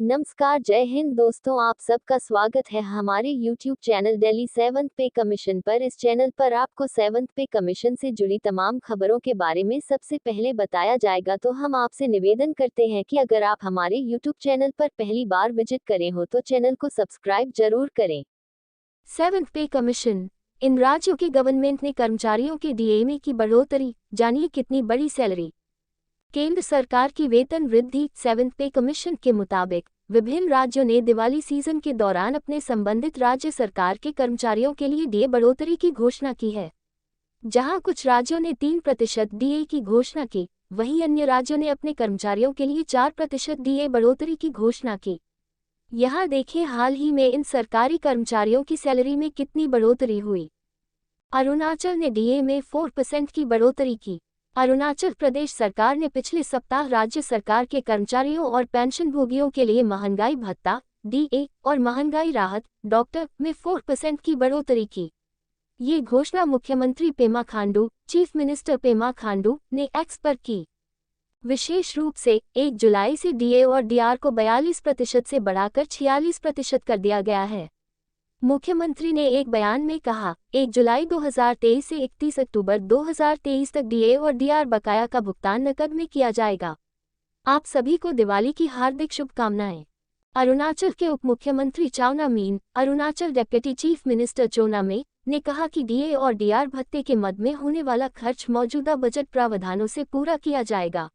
नमस्कार, जय हिंद दोस्तों, आप सबका स्वागत है हमारे YouTube चैनल दिल्ली 7th पे कमीशन पर। इस चैनल पर आपको 7th पे कमीशन से जुड़ी तमाम खबरों के बारे में सबसे पहले बताया जाएगा। तो हम आपसे निवेदन करते हैं कि अगर आप हमारे YouTube चैनल पर पहली बार विजिट करे हो तो चैनल को सब्सक्राइब जरूर करें। 7th पे कमीशन। इन राज्यों के गवर्नमेंट ने कर्मचारियों के डीए में की बढ़ोतरी, जानिए कितनी बड़ी सैलरी। केंद्र सरकार की वेतन वृद्धि। 7th पे कमीशन के मुताबिक विभिन्न राज्यों ने दिवाली सीजन के दौरान अपने संबंधित राज्य सरकार के कर्मचारियों के लिए डीए बढ़ोतरी की घोषणा की है। जहां कुछ राज्यों ने 3% डीए की घोषणा की, वहीं अन्य राज्यों ने अपने कर्मचारियों के लिए 4% डीए बढ़ोतरी की घोषणा की। यहाँ देखें हाल ही में इन सरकारी कर्मचारियों की सैलरी में कितनी बढ़ोतरी हुई। अरुणाचल ने डीए में 4% की बढ़ोतरी की। अरुणाचल प्रदेश सरकार ने पिछले सप्ताह राज्य सरकार के कर्मचारियों और पेंशनभोगियों के लिए महंगाई भत्ता डीए और महंगाई राहत डॉक्टर में 4% की बढ़ोतरी की। ये घोषणा मुख्यमंत्री पेमा खांडू, चीफ मिनिस्टर पेमा खांडू ने एक्स पर की। विशेष रूप से 1 जुलाई से डीए और डीआर को 42% से बढ़ाकर 46% कर दिया गया है। मुख्यमंत्री ने एक बयान में कहा, 1 जुलाई 2023 से 31 अक्टूबर 2023 तक डीए और डीआर बकाया का भुगतान नकद में किया जाएगा। आप सभी को दिवाली की हार्दिक शुभकामनाएं। अरुणाचल के उप मुख्यमंत्री Chowna mean, Arunachal deputy chief minister चोना मे ने कहा कि डीए और डीआर भत्ते के मद में होने वाला खर्च मौजूदा बजट प्रावधानों से पूरा किया जाएगा।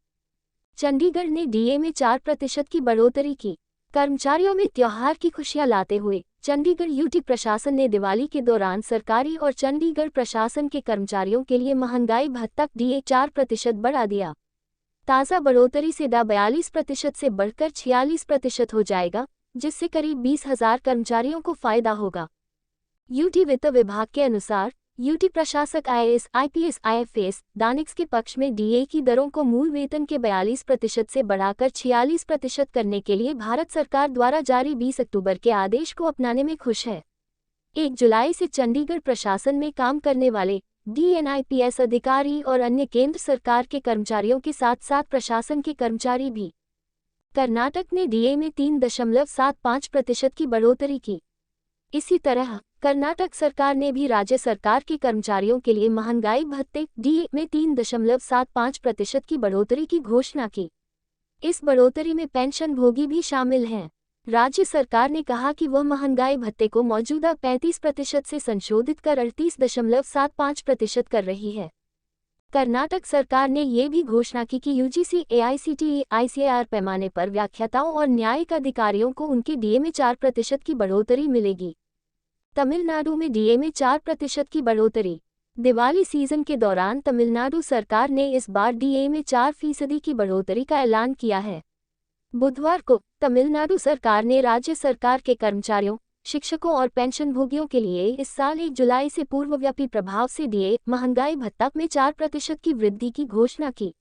चंडीगढ़ ने डीए में 4% की बढ़ोतरी की। कर्मचारियों में त्योहार की खुशियां लाते हुए चंडीगढ़ यूटी प्रशासन ने दिवाली के दौरान सरकारी और चंडीगढ़ प्रशासन के कर्मचारियों के लिए महंगाई भत्ता डीए 4% बढ़ा दिया। ताज़ा बढ़ोतरी से 42% से बढ़कर 46% हो जाएगा, जिससे करीब 20,000 कर्मचारियों को फायदा होगा। यूटी वित्त विभाग के अनुसार यूटी प्रशासक आईएएस, आईपीएस, आईएफएस, दानिक्स के पक्ष में डीए की दरों को मूल वेतन के 42% से बढ़ाकर 46% करने के लिए भारत सरकार द्वारा जारी 20 अक्टूबर के आदेश को अपनाने में खुश है। 1 जुलाई से चंडीगढ़ प्रशासन में काम करने वाले डीएनआईपीएस अधिकारी और अन्य केंद्र सरकार के कर्मचारियों के साथ साथ प्रशासन के कर्मचारी भी। कर्नाटक ने डीए में 3.75% की बढ़ोतरी की। इसी तरह कर्नाटक सरकार ने भी राज्य सरकार के कर्मचारियों के लिए महंगाई भत्ते डीए में 3.75% की बढ़ोतरी की घोषणा की। इस बढ़ोतरी में पेंशनभोगी भी शामिल हैं। राज्य सरकार ने कहा कि वह महंगाई भत्ते को मौजूदा 35% से संशोधित कर 38.75% कर रही है। कर्नाटक सरकार ने ये भी घोषणा की कि यूजीसी, एआईसीटीई, आईसीएआर पैमाने पर व्याख्याताओं और न्यायिक अधिकारियों को उनके डीए में 4% की बढ़ोतरी मिलेगी। तमिलनाडु में डीए में 4% की बढ़ोतरी। दिवाली सीजन के दौरान तमिलनाडु सरकार ने इस बार डीए में 4% की बढ़ोतरी का ऐलान किया है। बुधवार को तमिलनाडु सरकार ने राज्य सरकार के कर्मचारियों, शिक्षकों और पेंशनभोगियों के लिए इस साल 1 जुलाई से पूर्वव्यापी प्रभाव से डीए महंगाई भत्ता में 4% की वृद्धि की घोषणा की।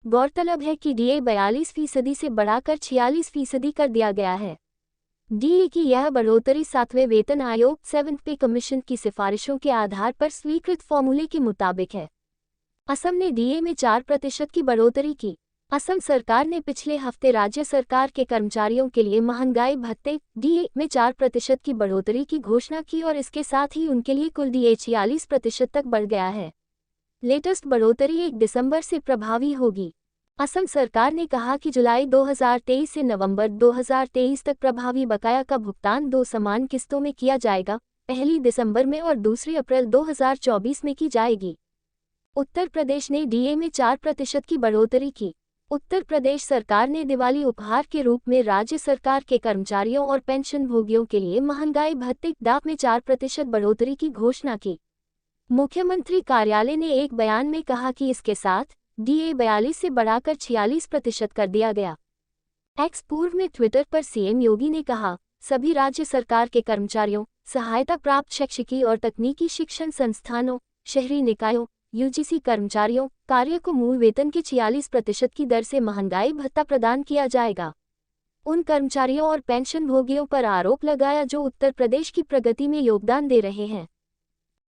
गौरतलब है कि डीए 42% से बढ़ाकर 46% कर दिया गया है। डीए की यह बढ़ोतरी 7वें वेतन आयोग 7th पे कमीशन की सिफारिशों के आधार पर स्वीकृत फॉर्मूले के मुताबिक है। असम ने डीए में 4% की बढ़ोतरी की। असम सरकार ने पिछले हफ्ते राज्य सरकार के कर्मचारियों के लिए महंगाई भत्ते डीए में 4% की बढ़ोतरी की घोषणा की और इसके साथ ही उनके लिए कुल डीए 46% तक बढ़ गया है। लेटेस्ट बढ़ोतरी 1 दिसंबर से प्रभावी होगी। असम सरकार ने कहा कि जुलाई 2023 से नवंबर 2023 तक प्रभावी बकाया का भुगतान 2 समान किस्तों में किया जाएगा, पहली दिसंबर में और दूसरी अप्रैल 2024 में की जाएगी। उत्तर प्रदेश ने डीए में 4% की बढ़ोतरी की। उत्तर प्रदेश सरकार ने दिवाली उपहार के रूप में राज्य सरकार के कर्मचारियों और पेंशनभोगियों के लिए महंगाई भत्ते डाक में 4% बढ़ोतरी की घोषणा की। मुख्यमंत्री कार्यालय ने एक बयान में कहा कि इसके साथ डीए 42 से बढ़ाकर 46% कर दिया गया। एक्स पूर्व में ट्विटर पर सीएम योगी ने कहा, सभी राज्य सरकार के कर्मचारियों, सहायता प्राप्त शैक्षिकी और तकनीकी शिक्षण संस्थानों, शहरी निकायों, यूजीसी कर्मचारियों, कार्य को मूल वेतन के 46% की दर से महंगाई भत्ता प्रदान किया जाएगा। उन कर्मचारियों और पेंशनभोगियों पर आरोप लगाया जो उत्तर प्रदेश की प्रगति में योगदान दे रहे हैं।